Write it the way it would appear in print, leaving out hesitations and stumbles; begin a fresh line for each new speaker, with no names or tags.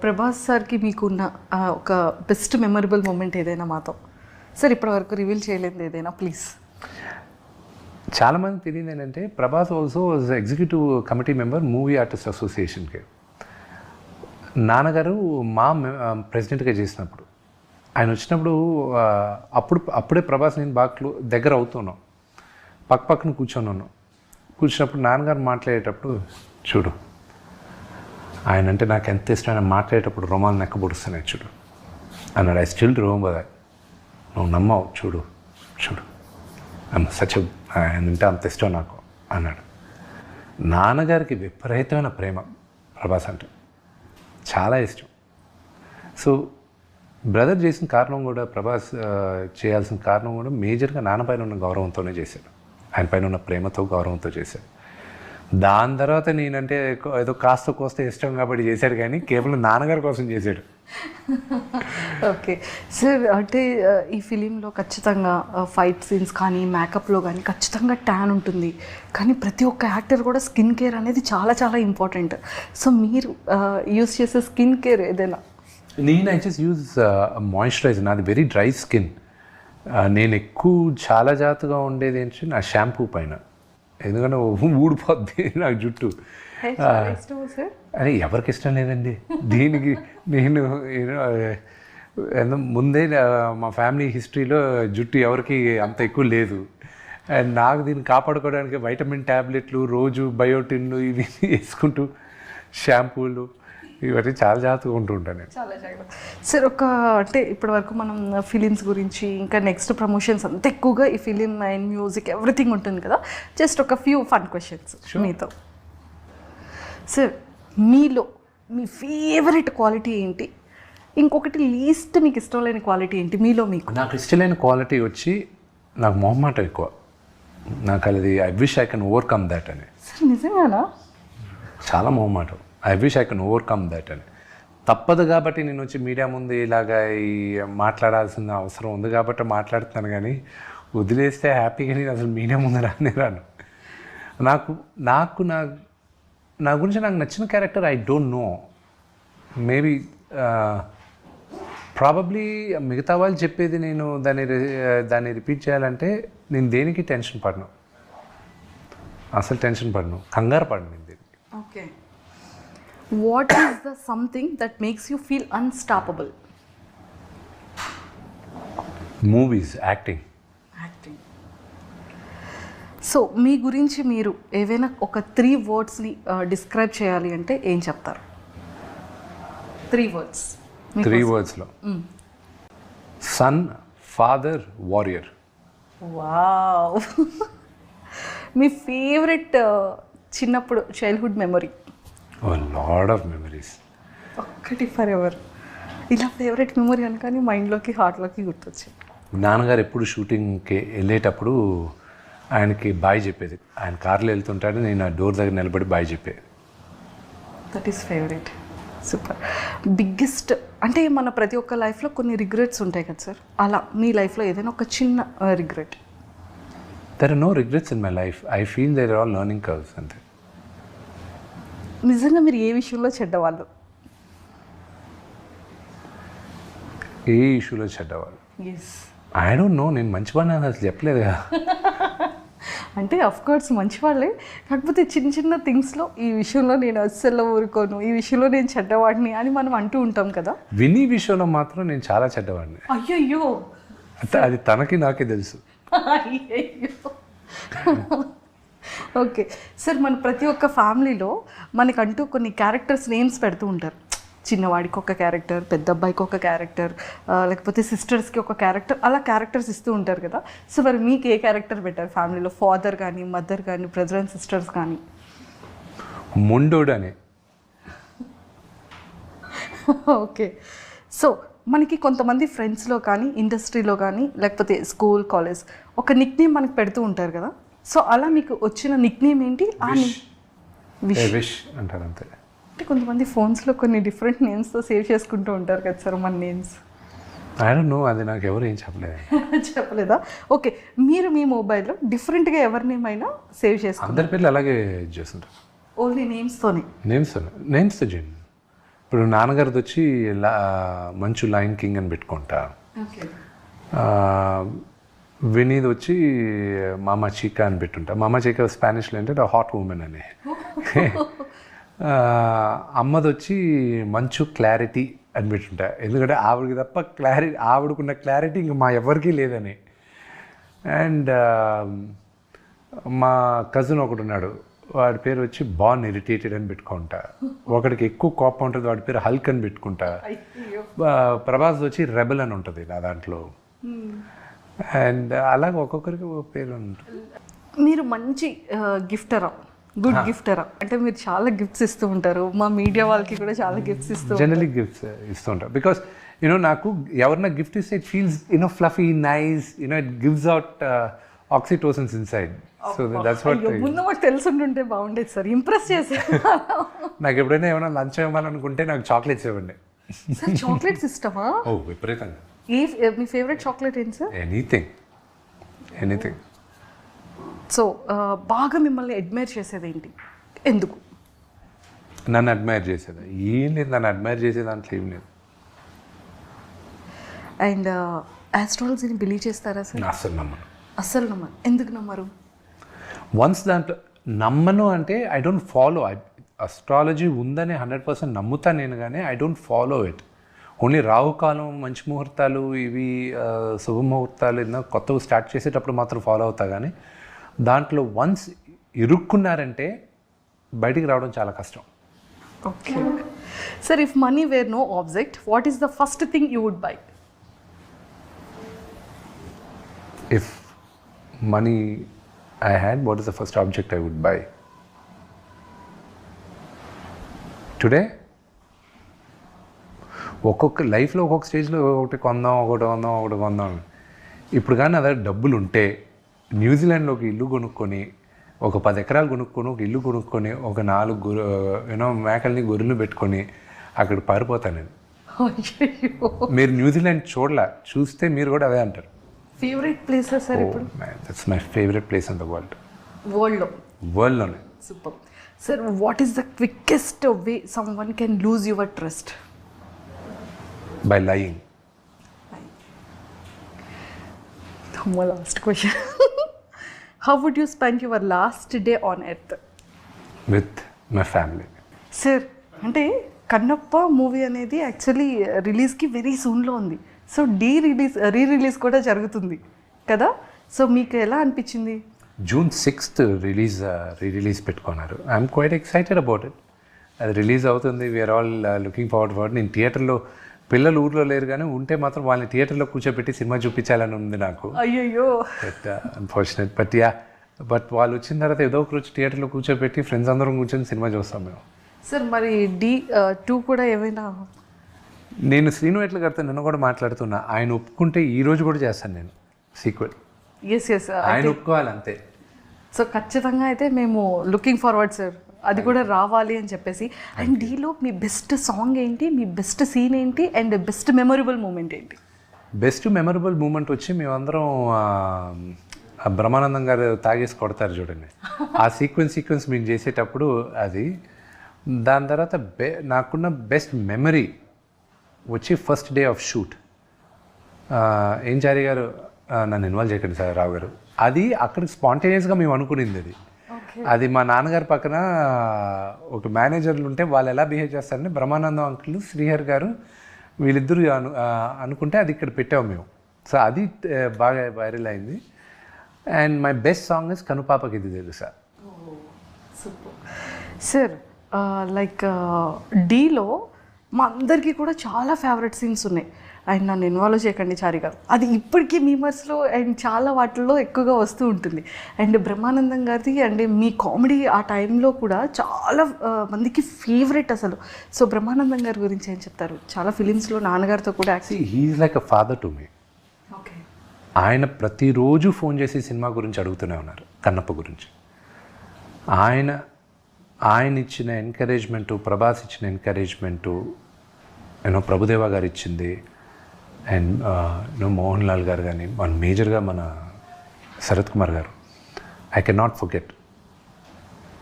ప్రభాస్ సార్కి మీకున్న ఒక బెస్ట్ మెమరబుల్ మూమెంట్ ఏదైనా మాతో సార్ ఇప్పటివరకు రివీల్ చేయలేదు ఏదైనా ప్లీజ్.
చాలామంది తెలియదు ఏంటంటే Prabhas also was executive committee member movie artist అసోసియేషన్కి. నాన్నగారు మా ప్రెసిడెంట్గా చేసినప్పుడు ఆయన వచ్చినప్పుడు అప్పుడే ప్రభాస్ నేను బాగా దగ్గర అవుతున్నాం, పక్కన కూర్చున్నప్పుడు నాన్నగారు మాట్లాడేటప్పుడు చూడు ఆయన అంటే నాకు ఎంత ఇష్టమైన మాట్లాడేటప్పుడు రోమాలు నెక్క పొడుస్తున్నాయి చూడు అన్నాడు. I still remember that. నువ్వు నమ్మవు చూడు సచ్ ఆయన అంటే అంత ఇష్టం నాకు అన్నాడు. నాన్నగారికి విపరీతమైన ప్రేమ ప్రభాస్ అంటే, చాలా ఇష్టం. సో బ్రదర్ చేసిన కారణం కూడా, ప్రభాస్ చేయాల్సిన కారణం కూడా మేజర్గా నాన్న పైన ఉన్న గౌరవంతోనే చేశాడు, ఆయన పైన ఉన్న ప్రేమతో గౌరవంతో చేశాడు. దాని తర్వాత నేనంటే ఏదో కాస్త కోస్త ఇష్టం కాబట్టి చేశాడు, కానీ కేవలం నాన్నగారి కోసం చేశాడు.
ఓకే సార్, అంటే ఈ ఫిలింలో ఖచ్చితంగా ఫైట్ సీన్స్ కానీ మేకప్లో కానీ ఖచ్చితంగా ట్యాన్ ఉంటుంది, కానీ ప్రతి ఒక్క యాక్టర్ కూడా స్కిన్ కేర్ అనేది చాలా చాలా ఇంపార్టెంట్. సో మీరు యూస్ చేసే స్కిన్ కేర్ ఏదైనా?
నేను ఐ జస్ట్ యూజ్ మాయిశ్చరైజర్. నాది వెరీ డ్రై స్కిన్. నేను ఎక్కువ చాలా జాగ్రత్తగా ఉండేది ఏంటంటే నా షాంపూ పైన, ఎందుకంటే ఊడిపోద్ది నాకు జుట్టు. అని ఎవరికి ఇష్టం లేదండి. దీనికి నేను ముందే మా ఫ్యామిలీ హిస్టరీలో జుట్టు ఎవరికి అంత ఎక్కువ లేదు. అండ్ నాకు దీన్ని కాపాడుకోవడానికి వైటమిన్ ట్యాబ్లెట్లు, రోజు బయోటిన్ ఇవి వేసుకుంటూ షాంపూలు ఇవన్నీ చాలా జాగ్రత్తగా ఉంటూ ఉంటాను నేను.
చాలా జాగ్రత్త సార్. అంటే ఇప్పటివరకు మనం ఫిలిమ్స్ గురించి ఇంకా నెక్స్ట్ ప్రమోషన్స్ అంత ఎక్కువగా ఈ ఫిలిం అండ్ మ్యూజిక్ ఎవ్రీథింగ్ ఉంటుంది కదా, జస్ట్ ఒక ఫ్యూ ఫన్ క్వశ్చన్స్ మీతో. సార్ మీలో మీ ఫేవరెట్ క్వాలిటీ ఏంటి? ఇంకొకటి లీస్ట్ మీకు ఇష్టం లేని క్వాలిటీ ఏంటి మీలో? మీకు
నాకు ఇష్టమైన క్వాలిటీ వచ్చి నాకు మొహమాటం ఎక్కువ. నాకు అది I wish I can overcome that అని.
సార్ నిజంగానా?
చాలా మొహమాటం. I wish I can overcome that అని. తప్పదు కాబట్టి నేను వచ్చి మీడియా ముందు ఇలాగా ఈ మాట్లాడాల్సిన అవసరం ఉంది కాబట్టి మాట్లాడుతున్నాను, కానీ వదిలేస్తే హ్యాపీగా నేను అసలు మీడియా ముందు రాను. నా గురించి నాకు నచ్చిన character I don't know, maybe probably మిగతా వాళ్ళు చెప్పేది నేను దాన్ని రిపీట్ చేయాలంటే నేను దేనికి టెన్షన్ పడను, అసలు టెన్షన్ పడను, కంగారు పడను నేను దేనికి.
Okay, what is the something that makes you feel unstoppable?
Movies, acting.
So మీ గురించి మీరు ఏవైనా ఒక 3 wordsని డిస్క్రైబ్ చేయాలి అంటే ఏం చెప్తారు? 3 words.
3 wordsలో సన్, ఫాదర్, వారియర్.
వావ్. మీ ఫేవరెట్ చిన్నప్పుడు childhood memory?
Lot of memories.
ఒక్కటి ఫర్ ఎవర్ ఇలా ఫేవరెట్ మెమరీ అనగానే మైండ్లోకి హార్ట్లోకి గుర్తొచ్చింది.
నాన్నగారు ఎప్పుడు షూటింగ్కి వెళ్ళేటప్పుడు ఆయనకి బాయ్ చెప్పేది. ఆయన కార్లో వెళ్తుంటాడు, నేను ఆ డోర్ దగ్గర నిలబడి బాయ్ చెప్పేది.
That is favourite. Super. Biggest అంటే మన ప్రతి ఒక్క లైఫ్లో కొన్ని రిగ్రెట్స్ ఉంటాయి కదా సార్, అలా మీ లైఫ్లో ఏదైనా ఒక చిన్న regret?
There are no regrets in my life. I feel there are all learning curves అంతే.
నిజంగా మీరు ఏ విషయంలో చెడ్డవాళ్ళు?
ఏ ఇష్యూలో చెడ్డవాళ్ళు?
ఎస్.
ఐ డోంట్ నో, నేను మంచివాడిని అని అసలు చెప్పలేదు కదా.
అంటే అఫ్ కోర్స్ మంచివాళ్ళే, కాకపోతే చిన్న చిన్న థింగ్స్లో ఈ విషయంలో నేను అస్సలు ఊరుకోను, ఈ విషయంలో నేను చెడ్డవాడిని అని మనం అంటూ ఉంటాం కదా.
విని విషయంలో మాత్రం నేను చాలా చెడ్డవాడిని.
అయ్యయ్యో,
అది తనకి నాకే తెలుసు.
అయ్యయ్యో. ఓకే సార్, మన ప్రతి ఒక్క ఫ్యామిలీలో మనకంటూ కొన్ని క్యారెక్టర్స్ నేమ్స్ పెడుతూ ఉంటారు. చిన్నవాడికి ఒక క్యారెక్టర్, పెద్ద అబ్బాయికి ఒక క్యారెక్టర్, లేకపోతే సిస్టర్స్కి ఒక క్యారెక్టర్, అలా క్యారెక్టర్స్ ఇస్తూ ఉంటారు కదా. సో మరి మీకు ఏ క్యారెక్టర్ పెట్టారు ఫ్యామిలీలో? ఫాదర్ కానీ, మదర్ కానీ, బ్రదర్ అండ్ సిస్టర్స్ కానీ?
ముండోడని.
ఓకే. సో మనకి కొంతమంది ఫ్రెండ్స్లో కానీ, ఇండస్ట్రీలో కానీ, లేకపోతే స్కూల్, కాలేజ్ ఒక నిక్ నేమ్ మనకి పెడుతూ ఉంటారు కదా. సో అలా మీకు వచ్చిన నిక్ నేమ్ ఏంటి?
విష్ అంటారు అంతే.
అంటే కొంతమంది ఫోన్స్లో కొన్ని డిఫరెంట్ నేమ్స్తో సేవ్ చేసుకుంటూ ఉంటారు కదా సార్ మన నేమ్స్.
ఐ డోంట్ నో, అది నాకు ఎవరు ఏం చెప్పలేదు.
చెప్పలేదా? ఓకే, మీరు మీ మొబైల్లో డిఫరెంట్గా ఎవరి నేమ్ అయినా సేవ్ చేసుకుంటారు?
అందరి పేర్లు అలాగే చేస్తుంటారు.
ఓన్లీ నేమ్స్తోనే?
నేమ్స్తో చేయను. ఇప్పుడు నాన్నగారిది వచ్చి మంచు లయన్ కింగ్ అని పెట్టుకుంటా. వినీది వచ్చి మామా చీకా అని పెట్టుంటా. మామా చీకా స్పానిష్లో ఏంటంటే హాట్ ఉమెన్ అని. అమ్మది వచ్చి మంచు క్లారిటీ అని పెట్టుంటా, ఎందుకంటే ఆవిడకి తప్ప ఆవిడకున్న క్లారిటీ ఇంకా మా ఎవరికీ లేదని. అండ్ మా కజిన్ ఒకడు ఉన్నాడు, వాడి పేరు వచ్చి బాన్ ఇరిటేటెడ్ అని పెట్టుకుంటా. ఒకడికి ఎక్కువ కోపం ఉంటుంది, వాడి పేరు హల్క్ అని పెట్టుకుంటా. ప్రభాస్ వచ్చి రెబల్ అని ఉంటుంది నా దాంట్లో. అండ్ అలాగే ఒక్కొక్కరికి ఒక పేరు ఉంటుంది.
మీరు మంచి గిఫ్టరా, గుడ్ గిఫ్టరా? అంటే మీరు చాలా గిఫ్ట్స్ ఇస్తూ ఉంటారు, మా మీడియా వాళ్ళకి కూడా చాలా గిఫ్ట్స్ ఇస్తూ
జనరలీ గిఫ్ట్స్ ఇస్తూ ఉంటారు. బికాస్ నాకు ఎవరన్నా గిఫ్ట్ ఇస్తే it feels fluffy, nice, it gives out oxytocins inside. So that's what.
ముందు మాకు తెలుసుంటుంటే బాగుండేది సార్, ఇంప్రెస్ చేసే.
నాకు ఎప్పుడైనా ఏమైనా లంచ్ ఇవ్వాలనుకుంటే నాకు చాక్లెట్స్ ఇవ్వండి.
సార్ చాక్లెట్స్ ఇష్టమా?
ఓ విపరీతంగా.
మీ ఫేవరెట్ చాక్లెట్ ఏంటి సార్?
ఎనీథింగ్.
సో బాగా మిమ్మల్ని అడ్మైర్ చేసేది ఏంటి, ఎందుకు?
నన్ను అడ్మైర్ చేసేది ఏం లేదు, నన్ను అడ్మైర్ చేసే దాంట్లో ఏం లేదు.
అండ్ ఆస్ట్రాలజీని బిలీవ్ చేస్తారా సార్? అస్సలు నమ్మను. ఎందుకు నమ్మరు?
వన్స్ దాంట్లో నమ్మను అంటే ఐ డోంట్ ఫాలో. అస్ట్రాలజీ ఉందని 100% నమ్ముతాను నేను, కానీ I don't follow it. Only రాహుకాలం, మంచి ముహూర్తాలు, ఇవి శుభముహూర్తాలు ఏదైనా కొత్తగా స్టార్ట్ చేసేటప్పుడు మాత్రం ఫాలో అవుతా. కానీ దాంట్లో వన్స్ ఇరుక్కున్నారంటే బయటికి రావడం చాలా కష్టం.
Okay sir, if money were no object, what is the first thing you would buy?
If money I had, what is the first object I would buy? Today? ఒక్కొక్క లైఫ్లో ఒక్కొక్క స్టేజ్లో ఒకటి కొందాం. ఇప్పుడు కానీ అదే డబ్బులు ఉంటే న్యూజిలాండ్లో ఒక ఇల్లు కొనుక్కొని, ఒక 10 ఎకరాలు కొనుక్కొని, ఒక ఇల్లు కొనుక్కొని, ఒక 4 మేకల్ని గొర్రెలు పెట్టుకొని అక్కడ పారిపోతాను నేను. మీరు న్యూజిలాండ్ చూస్తే మీరు కూడా అదే అంటారు.
ఫేవరెట్ ప్లేస్ సార్ ఇప్పుడు?
That's my favourite place in the వరల్డ్లోనే.
Super sir. What is the quickest way someone can lose your trust?
By lying.
Last question. How would you spend your last day on earth?
With my family.
Sir, అంటే Kannappa movie అనేది actually రిలీజ్కి very సూన్లో ఉంది. So re release కూడా జరుగుతుంది కదా, so మీకు ఎలా అనిపించింది?
June 6th రిలీజ్ పెట్టుకున్నారు. I'm quite excited about it. అది రిలీజ్ అవుతుంది, we're all looking forward for. నేను థియేటర్లో, పిల్లలు ఊర్లో లేరు కానీ ఉంటే మాత్రం వాళ్ళని థియేటర్లో కూర్చోబెట్టి సినిమా చూపించాలని ఉంది నాకు.
అయ్యయ్యో,
బట్ అన్ఫార్చునేట్. బట్ వాళ్ళు వచ్చిన తర్వాత ఏదో ఒక రోజు థియేటర్లో కూర్చోబెట్టి ఫ్రెండ్స్ అందరం కూర్చొని సినిమా చూస్తాం మేము.
సార్ మరి D2 కూడా ఏమైనా?
నేను శ్రీను ఎట్లా కడతా, నన్ను కూడా మాట్లాడుతున్నా. ఆయన ఒప్పుకుంటే ఈ రోజు కూడా చేస్తాను నేను సీక్వెల్.
ఎస్
ఆయన ఒప్పుకోవాలి అంతే.
సో ఖచ్చితంగా అయితే మేము లుకింగ్ ఫార్వర్డ్ సార్, అది కూడా రావాలి అని చెప్పేసి. అండ్ Dలో మీ బెస్ట్ సాంగ్ ఏంటి, మీ బెస్ట్ సీన్ ఏంటి, అండ్ బెస్ట్ మెమొరబుల్ మూమెంట్ ఏంటి?
బెస్ట్ మెమొరబుల్ మూమెంట్ వచ్చి మేమందరం బ్రహ్మానందం గారు తాగేసి కొడతారు చూడండి, ఆ సీక్వెన్స్ మేము చేసేటప్పుడు అది. దాని తర్వాత నాకున్న బెస్ట్ మెమరీ వచ్చి ఫస్ట్ డే ఆఫ్ షూట్. ఏం చారి గారు నన్ను ఇన్వాల్వ్ చేయకండి సార్, రావు గారు, అది అక్కడికి స్పాంటేనియస్గా మేము అనుకునింది. అది మా నాన్నగారి పక్కన ఒక మేనేజర్లు ఉంటే వాళ్ళు ఎలా బిహేవ్ చేస్తారని బ్రహ్మానందం అంకుల్, శ్రీహర్ గారు వీళ్ళిద్దరూ అనుకుంటే అది ఇక్కడ పెట్టాము మేము. సో అది బాగా వైరల్ అయింది. And my best song is కనుపాపకి ఇది తెలుసా.
సార్ లైక్ Dలో మా అందరికీ కూడా చాలా ఫేవరెట్ సీన్స్ ఉన్నాయి. అండ్ నన్ను ఇన్వాల్వ్ చేయకండి చారి గారు, అది ఇప్పటికీ మీమర్స్లో అండ్ చాలా వాటిల్లో ఎక్కువగా వస్తూ ఉంటుంది. అండ్ బ్రహ్మానందం గారిది అండ్ మీ కామెడీ ఆ టైంలో కూడా చాలా మందికి ఫేవరెట్ అసలు. సో బ్రహ్మానందం గారి గురించి ఏం చెప్తారు? చాలా ఫిలిమ్స్లో నాన్నగారితో కూడా
he's like a father to me.
Okay.
ఆయన ప్రతిరోజు ఫోన్ చేసి సినిమా గురించి అడుగుతూనే ఉన్నారు, కన్నప్ప గురించి. ఆయన ఇచ్చిన ఎంకరేజ్మెంటు, ప్రభాస్ ఇచ్చిన ఎంకరేజ్మెంటు, ప్రభుదేవా గారు ఇచ్చింది, అండ్ మోహన్ లాల్ గారు కానీ, మేజర్గా మన శరత్ కుమార్ గారు, ఐ కెన్ నాట్ ఫర్గెట్.